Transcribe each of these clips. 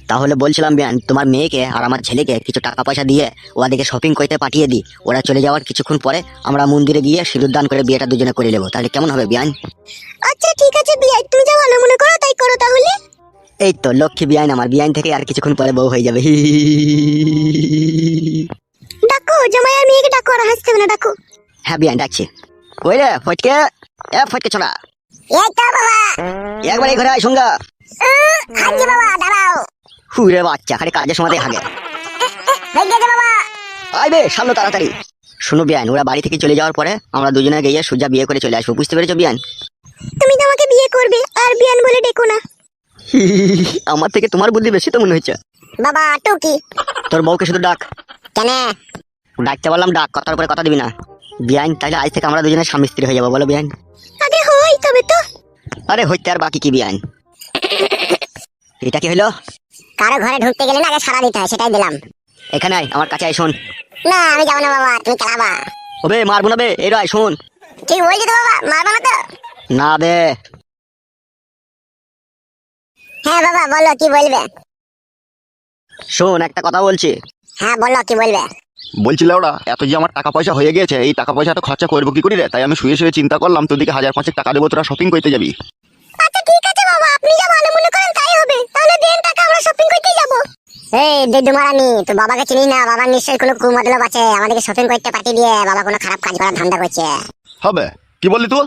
তাহলে বলছিলাম বিয়ান, তোমার মেয়েকে আর আমার ছেলেকে কিছু টাকা পয়সা দিয়ে ওদেরকে শপিং করতে পাঠিয়ে দিই। ওরা চলে যাওয়ার কিছুক্ষণ পরে আমরা মন্দিরে গিয়ে সিঁদুর দান করে বিয়েটা দুজনে করে নেবো। তাহলে কেমন হবে বিয়ান? আচ্ছা ঠিক আছে বিয়াই, তুমি যা ভালো মনে করো তাই করো তাহলে। এই তো লক্ষ্মী বিয়ান, আমার বিয়ান থেকে আর কিছুক্ষণ পরে বউ হয়ে যাবে। ডাকো জামাই আর মেয়েকে ডাকো, আর হাসতে হবে না, ডাকো। হ্যাঁ বিয়ান ডাকছি। ওই রে ফটকে, ফটকে ছোড়া, এই তো বাবা। একবার এই ঘরে আয় সঙ্গা। হাজি বাবা দাঁড়াও। হুরে বাচ্চা, খালি কাজের সময় হাগে। হয়ে গেছে বাবা। আইবে সামনে তাড়াতাড়ি। শুনো বিয়ান, ওরা বাড়ি থেকে চলে যাওয়ার পরে আমরা দুজনে গিয়ে সোজা বিয়ে করে চলে আসবো, বুঝতে পেরেছো বিয়ান? তুমি তো আমাকে বিয়ে করবে, আর বিয়ান বলে ডেকো না। আমার থেকে তোমার বুদ্ধি বেশি তো মনে হচ্ছে। বাবা টুকি। তোর বউকে শুধু ডাক। কেন? ডাকতে বললাম ডাক, কথার উপরে কথা দিবি না বিয়ান। তাহলে আজ থেকে আমরা দুজনে স্বামী স্ত্রী হয়ে যাবো, বলো বিয়ান? আগে হই তবে তো। আরে হইতে আর বাকি কি বিয়ান? এটা কি হলো? কারো ঘরে ঢুকতে গেলে না আগে সারা দিতে হয়, সেটাই দিলাম। এখানে আয়, আমার কাছে আয়, শোন। না আমি যাবো না বাবা, তুমি চালাবা। ওবে মারবো না বে, এই আয় শোন। ঠিক বলছি তো বাবা, মারবা না তো? না বে। হ্যাঁ বাবা বলো, কি বলবে? শোন একটা কথা বলছি। হ্যাঁ বলো, কি বলবে? বলছিল ওরা এত যে আমার টাকা পয়সা হয়ে গেছে, এই টাকা পয়সা তো খরচা করবো কি করি রে? তাই আমি শুয়ে শুয়ে চিন্তা করলাম তোদিকে 1000-500 টাকা দেবো, তোরা শপিং করতে যাবি। আচ্ছা ঠিক আছে বাবা, আপনি যা ভালো মনে করেন তাই হবে। তাহলে দেন টাকা, আমরা শপিং করতে যাব। এই দেদু মারানি, তুই বাবাকে চিনিস না? বাবার নিশ্চয়ই কোনো কুমতলব আছে, আমাদেরকে শপিং করতে পাঠিয়ে দিয়ে বাবা কোনো খারাপ কাজ করার ধান্দা করছে। হবে কি বললি তুই?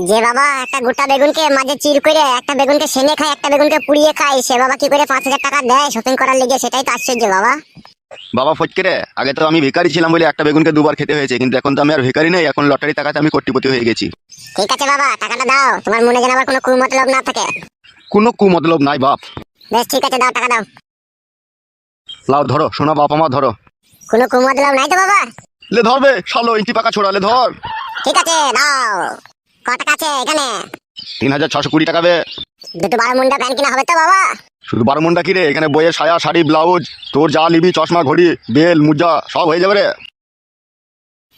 যে বাবা একটা গোটা বেগুনকে মাঝে চির করে একটা বেগুনকে সেনে খায়, একটা বেগুনকে পুড়িয়ে খায়, সে বাবা কি করে 5000 টাকা দেয় শপিং করার লেগে? সেটাই তো আশ্চর্য বাবা। বাবা ফটকে রে, আগে তো আমি ভিখারি ছিলাম বলে একটা বেগুনকে দুবার খেতে হয়েছে, কিন্তু এখন তো আমি আর ভিখারি নেই, এখন লটারি টাকাতে আমি কোটিপতি হয়ে গেছি। ঠিক আছে বাবা, টাকাটা দাও, তোমার মনে যেন আবার কোনো কুমতলব না থাকে। কোনো কুমতলব নাই বাপ। বেশ ঠিক আছে, দাও টাকা দাও। লাও ধরো, শোনা বাপ আমার ধরো। কোনো কুমতলব নাই তো বাবা? লে ধরবে শালো, ইঞ্চি পাকা ছোড়া, লে ধর। ঠিক আছে দাও। কত টাকা আছে এখানে? 3620 টাকা বে। দুটো 12 মুন্ডা প্যান্ট কিনা হবে তো বাবা? শুধু 12 মনটা কি রে? এখানে বইয়ের সায়া শাড়ি ব্লাউজ তোর যা নিবি, চশমা ঘড়ি বেল মুজা সব হয়ে যাবে রে।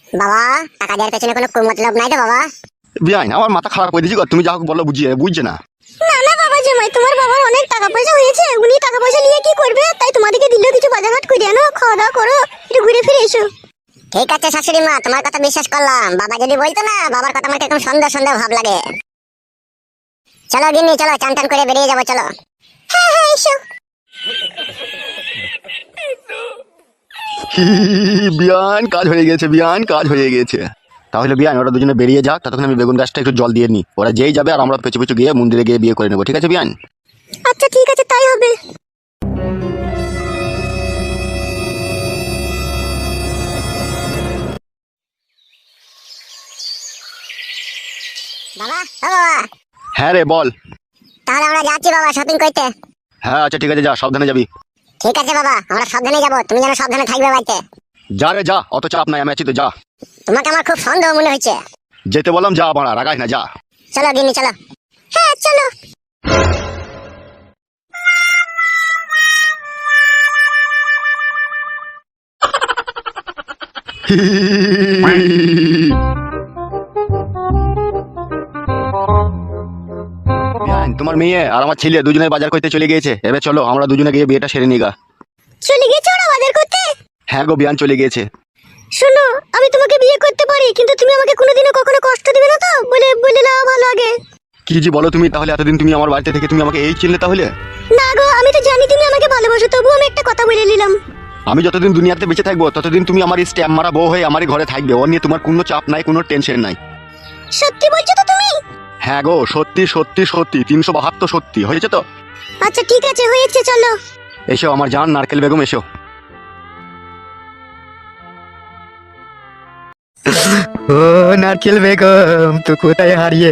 বাবা টাকা দেওয়ার পেছনে কোনো কুমতলব নাই তো বাবা? বিয়াইন আমার মাথা খারাপ করে দিয়েছি গো, তুমি যা হোক বলো, বুঝছে না। না না বাবা জামাই, তোমার বাবার অনেক টাকা পয়সা হয়েছে, উনি টাকা পয়সা নিয়ে কি করবে? তাই তোমাদেরকে দিল কিছু বাজারহাট করে আনো, খাওয়া দাওয়া করো, একটু ঘুরে ফিরে এসো। ঠিক আছে শাশুড়ি মা, তোমার কথা বিশ্বাস করলাম। বাবা যদি বলতো না, বাবার কথা আমার একদম সন্দেহ সন্দেহ ভাব লাগে। চলো গিন্নি চলো, চান টান করে বেরিয়ে যাবো, চলো। হ্যাঁ হ্যাঁ এসো। বিয়ান কাজ হয়ে গেছে, বিয়ান কাজ হয়ে গেছে। তাহলে বিয়ান ওরা দুজনে বেরিয়ে যাক, ততক্ষণ আমি বেগুন গাছটা একটু জল দিয়ে নিই। ওরা যেই যাবে আর আমরা পেছু পেছু গিয়ে মন্দিরে গিয়ে বিয়ে করে নেবো, ঠিক আছে বিয়ান? আচ্ছা ঠিক আছে, তাই হবে। বাবা ও বাবা। হ্যাঁ রে বল। তাহলে আমরা যাচ্ছি বাবা শপিং করতে। হ্যাঁ আচ্ছা ঠিক আছে, যা সাবধানে যাবি। ঠিক আছে বাবা, আমরা সাবধানে যাবো, তুমি যেন সাবধানে থাকবে বাড়িতে। যা রে যা, অত চাপ নাই, আমি আছি তো, যা। তোমাকে আমার খুব সন্দেহ মনে হচ্ছে। যেতে বললাম যা, বাড়া রাগাই না, যা। চলো গিন্নি চলো। হ্যাঁ চলো। বিয়ান, তোমার মেয়ে আর আমার ছেলে দুজনে বাজার করতে চলে গিয়েছে, এবার চলো আমরা দুজনে গিয়ে বিয়েটা সেরে নিগা। চলে গেছে ওরা বাজার করতে? হ্যাঁ গো বিয়ান চলে গিয়েছে। শোনো, আমি তোমাকে বিয়ে করতে পারি, কিন্তু তুমি আমাকে কোনোদিনও কখনো কষ্ট দিবে না তো? বলে বলে নাও ভালো আগে। কি যে বলো তুমি? তাহলে এতদিন তুমি আমার বাড়িতে থেকে তুমি আমাকে এই চিনলে তাহলে? না গো, আমি তো জানি তুমি আমাকে ভালোবাসো, তবু আমি একটা কথা বলে নিলাম। আমি যতদিন দুনিয়াতে বেঁচে থাকবো ততদিন তুমি আমার স্ট্যাম্প মারা বউ হয়ে আমারই ঘরে থাকবে, ও নিয়ে তোমার কোনো চাপ নাই, কোনো টেনশন নাই। সত্যি বলছো তো তুমি? হ্যাঁ গো সত্যি সত্যি সত্যি, 372 সত্যি হয়েছে তো। আচ্ছা ঠিক আছে, হয়েছে, চলো। এসো আমার জান নারকেল বেগম, এসো। ও নারকেল বেগম, তো কোথায় হারিয়ে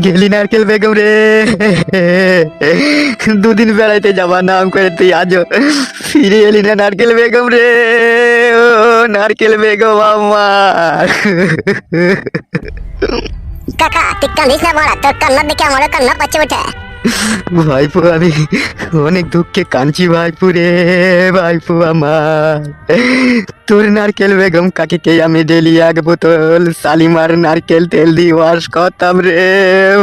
গেলি নারকেল বেগম রে? দুদিন বেড়াইতে যাবার নাম করে তুই আজও ফিরে এলি না নারকেল বেগম রে। ও নারকেল বেগম আমার। কাকা তুই কাঁদিস না বড়া, তোর কান্না দেখে আমারও কান্না পাচ্ছে ওঠে। ভাইপো আমি অনেক দুঃখে কাঁদছি ভাইপু রে। ভাইপু আমার, তোর নারকেল বেগম কাকিকে আমি ডেলি 1 বোতল শালিমার নারকেল তেল দিয়ে ওয়াশ করতাম রে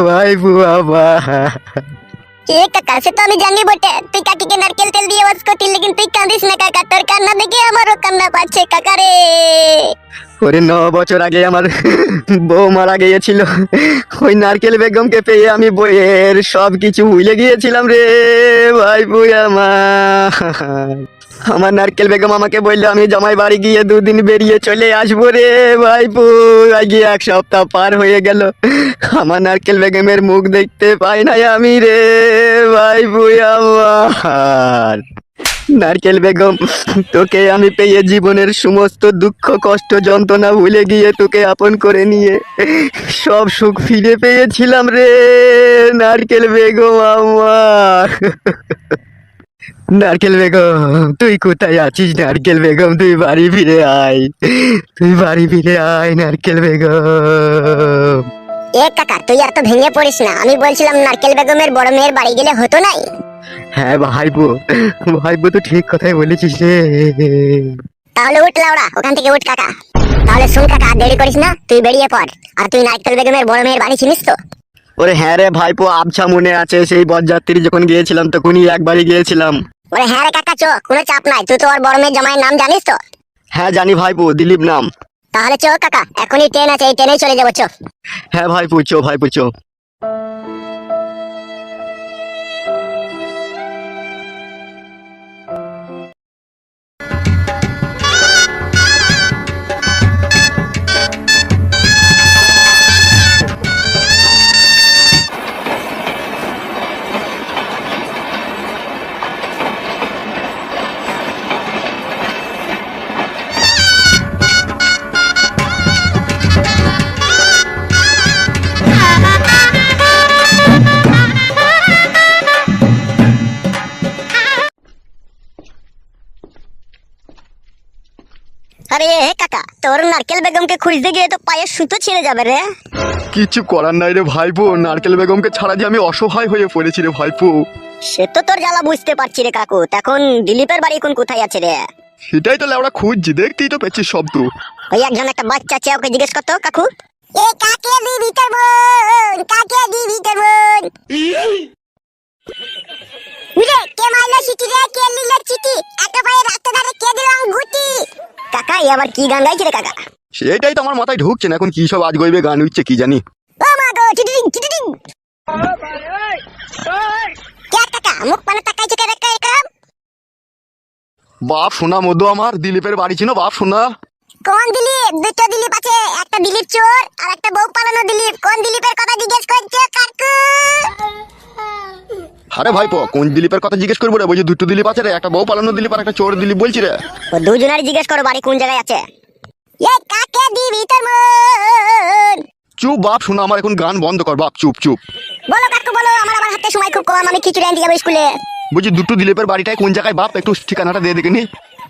ভাইপু আমার। এ কাকা, সে তো আমি জানি বটে, তুই কাকিকে নারকেল তেল দিয়ে দেখে আমারও কান্না পাচ্ছে কাকা রে। ওরে 9 বছর আগে আমার বউ মারা গিয়েছিল, ওই নারকেল বেগমকে পেয়ে আমি বইয়ের সব কিছু ভুলে গিয়েছিলাম রে ভাইপু আমার নারকেল বেগম আমাকে বললো আমি জামাই বাড়ি গিয়ে 2 দিন বেরিয়ে চলে আসবো রে ভাইপু। আগে 1 সপ্তাহ পার হয়ে গেল, আমার নারকেল বেগমের মুখ দেখতে পাই নাই আমি রে ভাইপু আমার। নারকেল বেগম, তোকে আমি পেয়ে জীবনের সমস্ত দুঃখ কষ্ট যন্ত্রণা ভুলে গিয়ে তোকে আপন করে নিয়ে সব সুখ ফিরে পেয়েছিলাম রে নারকেল বেগম আমার। নারকেল বেগম তুই কোথায় আছিস? নারকেল বেগম তুই বাড়ি ফিরে আয়, তুই বাড়ি ফিরে আয় নারকেল বেগম। এ কাকা তুই এত ভেঙে পড়িস না, আমি বলছিলাম নারকেল বেগমের বড় মেয়ের বাড়ি গেলে হতো নাই? হ্যাঁ ভাইপো, ভাইপো তো ঠিক কথাই বলেছিস রে। তাহলে উঠ লাউড়া, ওখান থেকে উঠ কাকা। তাহলে শুন কাকা, আর দেরি করিস না, তুই বেরিয়ে পড়। আর তুই নারকেল বেগমের বড় মেয়ের বাড়ি চিনিস তো? ওরে হ্যাঁ রে ভাইপো, আবছা মনে আছে, সেই বরযাত্রী যখন গিয়েছিলাম তখনই একবারই গিয়েছিলাম। ওরে হ্যাঁ রে কাকা, চো, কোনো চাপ নাই। তুই তো ওর বড় মেয়ের জামাইয়ের নাম জানিস তো? হ্যাঁ জানি ভাইপো, দিলীপ নাম। তাহলে চো কাকা, এখনই ট্রেন আছে, এই ট্রেনেই চলে যাবো, চো। হ্যাঁ ভাইপো চো, ভাইপো চো। আরে কাকা, তোর নারকেল বেগমকে খুঁজতে গিয়ে তো পায়ের সুতো ছিঁড়ে যাবে রে। কিছু করার নাই রে ভাইপো, নারকেল বেগমকে ছাড়া যে আমি অসহায় হয়ে পড়েছি রে ভাইপো। সে তো তোর জ্বালা বুঝতে পারছি রে কাকু। এখন দিলীপের বাড়ি কোন কোথায় আছে রে? সেটাই তো লেওড়া খুঁজছি, দেখতেই তো পেয়েছিস সব তো। ওই একজন একটা বাচ্চা আছে, ওকে জিজ্ঞেস করতো কাকু। এ কাকে দিবি তোর বোন, কাকে দিবি তোর বোন? বুঝে কে মাইলো চিঠি রে, কে লিলো চিঠি, একটা পায়ে রাস্তা ধারে কে দিল আঙ্গুটি। কাকা এই আবার কি গান গাইছে রে কাকা? সেটাই তো আমার মাথায় ঢুকছে না, এখন কি সব আজ গইবে গান উঠছে কি জানি। ও মা গো, টিটিং টিটিং। কে কাকা মুখ পানে তাকাইছে কে রে কাকা? বাপ শোনা মধু আমার, দিলীপের বাড়ি ছিল বাপ শোনা। কোন দিলীপ? দুটো দিলীপ আছে, একটা দিলীপ চোর আর একটা বউ পালানো দিলীপ। কোন দিলীপের কথা জিজ্ঞেস করছো কাকু? আরে ভাইপো, কোন দিলীপের কথা জিজ্ঞেস করবো রে? বলছি দুটো দিলীপ আছে রে, একটা বউ পালানো দিলীপ আর একটা চোর দিলীপ বলছি রে। ও দুজনেরই জিজ্ঞেস করো বাড়ি কোন জায়গায় আছে। এ কাকে দিবি তোর মন? চুপ বাপ শোনা আমার, এখন গান বন্ধ কর বাপ, চুপ চুপ। বলো কাকু বলো, আমার আবার হাতে সময় খুব কম, আমি খিচুড়ি আনতে যাবো স্কুলে। বলছি দুটো দিলীপের বাড়িটাই কোন জায়গায় বাপ, একটু ঠিকানাটা দিয়ে দেখে নি।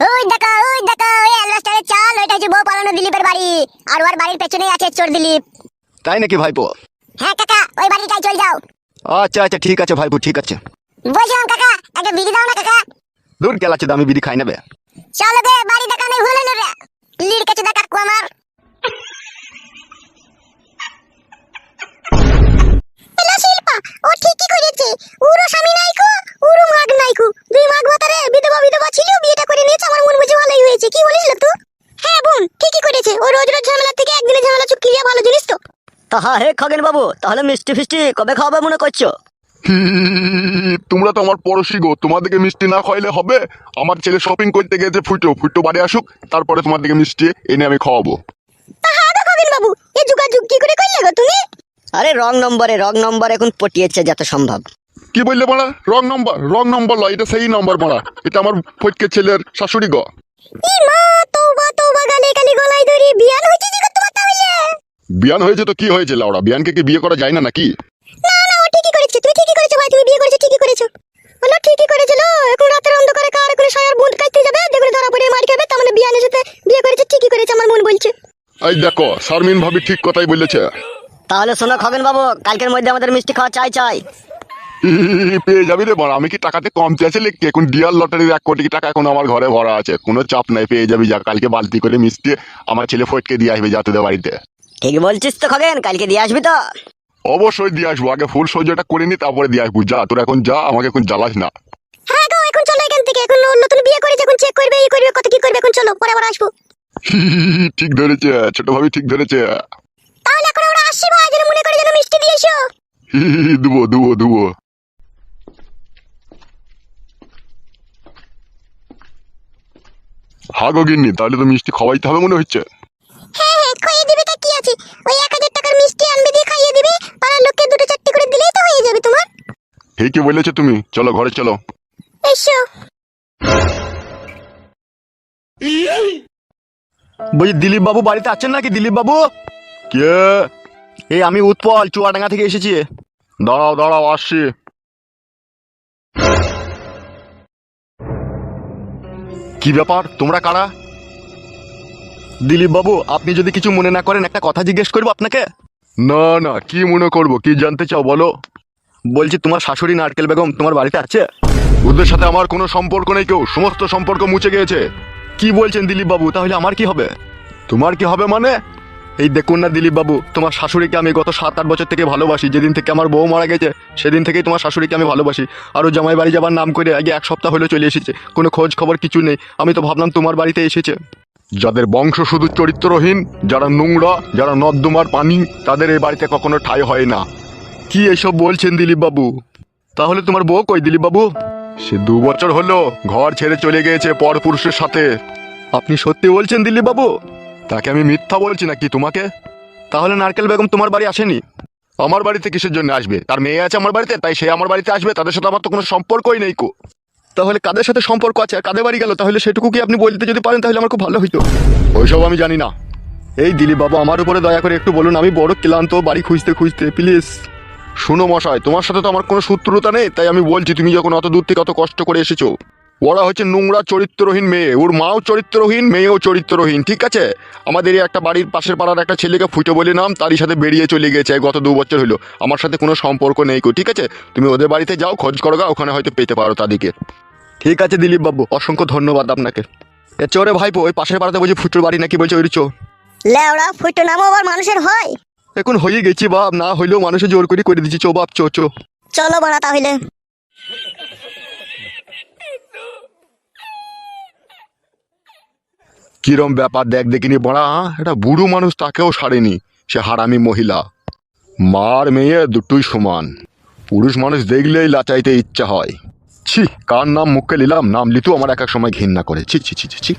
ওই দেখো ওই অ্যালবাস্টারের চাল, ওইটা হচ্ছে বউ পালানো দিলীপের বাড়ি। আর ওর বাড়ির পেছনেই আছে চোর দিলীপ। তাই নাকি ভাইপো? হ্যাঁ কাকা, ওই বাড়িটাই চল যাও। আচ্ছা আচ্ছা ঠিক আছে ভাইপো, ঠিক আছে। বলছিলাম কাকা, একটা বিড়ি দাও না কাকা। দূর গেলাচ্ছে, দামি বিড়ি খাই নেবে। চলো গে, বাড়ি দেখা নেই ভুলে নেবে। লিড় কাছে দেখা কাকু আমার। এলা শিল্পা, ও ঠিকই করেছে। উরো স্বামী নাইকো, উরো মাগ নাইকো। দুই মাগ বাতারে বিধবা বিধবা ছিল, বিয়েটা করে নিয়েছে। আমার মন বুঝে ভালোই হয়েছে। কি বলিস তুই? হ্যাঁ বোন, ঠিকই করেছে। ও রোজ রোজ ঝামেলা থেকে একদিনে ঝামেলা চুপ কিরিয়া ভালো জিনিস তো। তা হ্যাঁ হে খগেন বাবু, তাহলে মিষ্টি ফিষ্টি কবে খাওয়াবে মনে করছো? তোমরা তো আমার পড়োশি গো, তোমাদেরকে মিষ্টি না খাইলে হবে? আমার ছেলে শপিং করতে গেছে, ফুটো ফুটো বাড়ি আসুক, তারপরে তোমাদেরকে মিষ্টি এনে আমি খাওয়াবো। হ্যাঁ গো খগেন বাবু, এ যোগাযোগ কি করে করলে গো তুমি? আরে রং নম্বর এখন পটিয়েছে যত সম্ভব। কি বললে বলা? রং নম্বর লয়, এটা সেই নম্বর বলা। এটা আমার ফটকে ছেলের শাশুড়ি গো। ই মা, তওবা গালে গালি গলায় ধরি বিয়ান হইছে যে তোমার তাহলে? বিয়ান হয়েছে তো কি হয়েছে লাউড়া, বিয়ানকে কি বিয়ে করা যায় না নাকি? না না, ও ঠিকই করেছে। তুই ঠিকই করেছো ভাই, তুমি বিয়ে করেছো ঠিকই করেছো। বলো ঠিকই করেছিল। এখন রাতের অন্ধকারে কার করে সায়ার বুঁদ কাটতে যাবে, দেখলে ধরা পড়ে মার খাবে। তার মানে বিয়ানের সাথে বিয়ে করেছে, ঠিকই করেছে আমার মন বলছে। এই দেখো, শারমিন ভাবি ঠিক কথাই বলেছে। তাহলে শোনো খগেন বাবু, কালকের মধ্যে আমাদের মিষ্টি খাওয়া চাই। পেয়ে যাবি রে বড়, আমি কি টাকাতে কম চেয়েছি লিখছি? এখন ডিয়ার লটারির 1 কোটি টাকা এখন আমার ঘরে ভরা আছে, কোনো চাপ নাই, পেয়ে যাবি। যা কালকে বালতি করে মিষ্টি আমার ছেলে ফটকে দিয়ে আসবে যা তোদের বাড়িতে। ঠিক বলছিস তো খগেন, কালকে দিয়ে আসবি তো? অবশ্যই দিয়ে আসবো, আগে ফুল সহ্যটা করে নি তারপরে দিয়ে আসবো। যা তোর এখন যা, আমাকে এখন জ্বালাস না। হ্যাঁ গো, এখন চলো এখান থেকে। এখন নতুন বিয়ে করেছে, এখন এখন চেক করবে এই করবে কত কি করবে, এখন চলো পরে আবার আসবো। ঠিক ধরেছে ছোট ভাবি, ঠিক ধরেছে। তাহলে এখন আমরা আসছি ভাই, যেন মনে করে যেন মিষ্টি দিয়ে এসো। দুবো দুবো দুবো। হা গো গিন্নি, তাহলে তো মিষ্টি খাওয়াইতে হবে মনে হচ্ছে। হ্যাঁ হ্যাঁ খাইয়ে দিবে, তা কি আছে, ওই 1000 টাকার মিষ্টি আনবে দিয়ে খাইয়ে দিবে, পাড়ার লোককে 2-4টি করে দিলেই তো হয়ে যাবে তোমার। ঠিকই বলেছো তুমি, চলো ঘরে চলো। এসো। বলছি দিলীপ বাবু বাড়িতে আছেন নাকি? দিলীপ বাবু, কে? এই আমি উৎপল চুয়াডাঙ্গা থেকে এসেছি। দাঁড়াও দাঁড়াও, আসছি। কি ব্যাপার, তোমরা কারা? দিলীপ বাবু, আপনি যদি কিছু মনে না করেন একটা কথা জিজ্ঞেস করবো আপনাকে। না না, কি মনে করবো, কি জানতে চাও বলো। বলছি তোমার শাশুড়ি নারকেল বেগম তোমার বাড়িতে আছে? ওদের সাথে আমার কোনো সম্পর্ক নেই, কেউ সমস্ত সম্পর্ক মুছে গিয়েছে। কি বলছেন দিলীপ বাবু, তাহলে আমার কি হবে? তোমার কি হবে মানে? এই দেখুন না দিলীপ বাবু, তোমার শাশুড়িকে আমি গত 7-8 বছর থেকে ভালোবাসি। যেদিন থেকে আমার বউ মারা গেছে সেদিন থেকেই তোমার শাশুড়িকে আমি ভালোবাসি। আরও জামাই বাড়ি যাবার নাম করে আগে 1 সপ্তাহ হলে চলে এসেছে, কোনো খোঁজ খবর কিছু নেই। আমি তো ভাবলাম তোমার বাড়িতে এসেছে। যাদের বংশ শুধু চরিত্রহীন, যারা নোংরা, যারা নর্দমার পানি, তাদের এই বাড়িতে কখনো ঠাঁই হয় না। কি এসব বলছেন দিলীপ বাবু? তাহলে তোমার বউ কই দিলীপ বাবু? সে 2 বছর হলো ঘর ছেড়ে চলে গিয়েছে পর পুরুষের সাথে। আপনি সত্যি বলছেন দিলীপ বাবু? তাকে আমি মিথ্যা বলছি নাকি তোমাকে? তাহলে নারকেল বেগম তোমার বাড়ি আসেনি? আমার বাড়িতে কিসের জন্য আসবে? তার মেয়ে আছে আমার বাড়িতে, তাই সে আমার বাড়িতে আসবে। তাদের সাথে আমার তো কোনো সম্পর্কই নেই কো। তাহলে কাদের সাথে সম্পর্ক আছে আর কাদের বাড়ি গেল? তাহলে সেটুকু কি আপনি বলতে যদি পারেন তাহলে আমার খুব ভালো হইতো। ওইসব আমি জানি না। এই দিলীপ বাবু, আমার উপরে দয়া করে একটু বলুন, আমি বড় ক্লান্ত বাড়ি খুঁজতে খুঁজতে, প্লিজ। শুনো মশাই, তোমার সাথে তো আমার কোনো শত্রুতা নেই, তাই আমি বলছি তুমি যখন অত দূর থেকে অত কষ্ট করে এসেছো, ওরা হচ্ছে নোংরা চরিত্রহীন মেয়ে, ওর মাও চরিত্রহীন, মেয়েও চরিত্রহীন, ঠিক আছে? আমাদের এই একটা বাড়ির পাশের পাড়ার একটা ছেলেকে ফুটে বলে নাম, তারই সাথে বেরিয়ে চলে গেছে গত 2 বছর হলো। আমার সাথে কোনো সম্পর্ক নেই কো, ঠিক আছে? তুমি ওদের বাড়িতে যাও, খোঁজ করো গা, ওখানে হয়তো পেতে পারো তাদেরকে। ঠিক আছে দিলীপ বাবু, অসংখ্য ধন্যবাদ আপনাকে। এ চোরে ভাইপো, ওই পাশের পাড়াতে বলছি ফুটুর বাড়ি নাকি বলছে, ওই চো। লেওড়া ফুটো নামও আবার মানুষের হয়? এখন হয়ে গেছি বাপ, না হইলেও মানুষের জোর করে দিচ্ছি। চো বাপ, চো চো। চলো বাড়া তাহলে। কিরম ব্যাপার দেখ দেখিনি বড়া, এটা বুড়ো মানুষ, তাকেও সারেনি, সে হারামি মহিলা। মার মেয়ে দুটোই সমান, পুরুষ মানুষ দেখলেই লাচাইতে ইচ্ছা হয়। ছি, কার নাম মুখে নিলাম, নাম লিতেও আমার এক এক সময় ঘৃণা করে। ছি ছি ছি ছি ছি।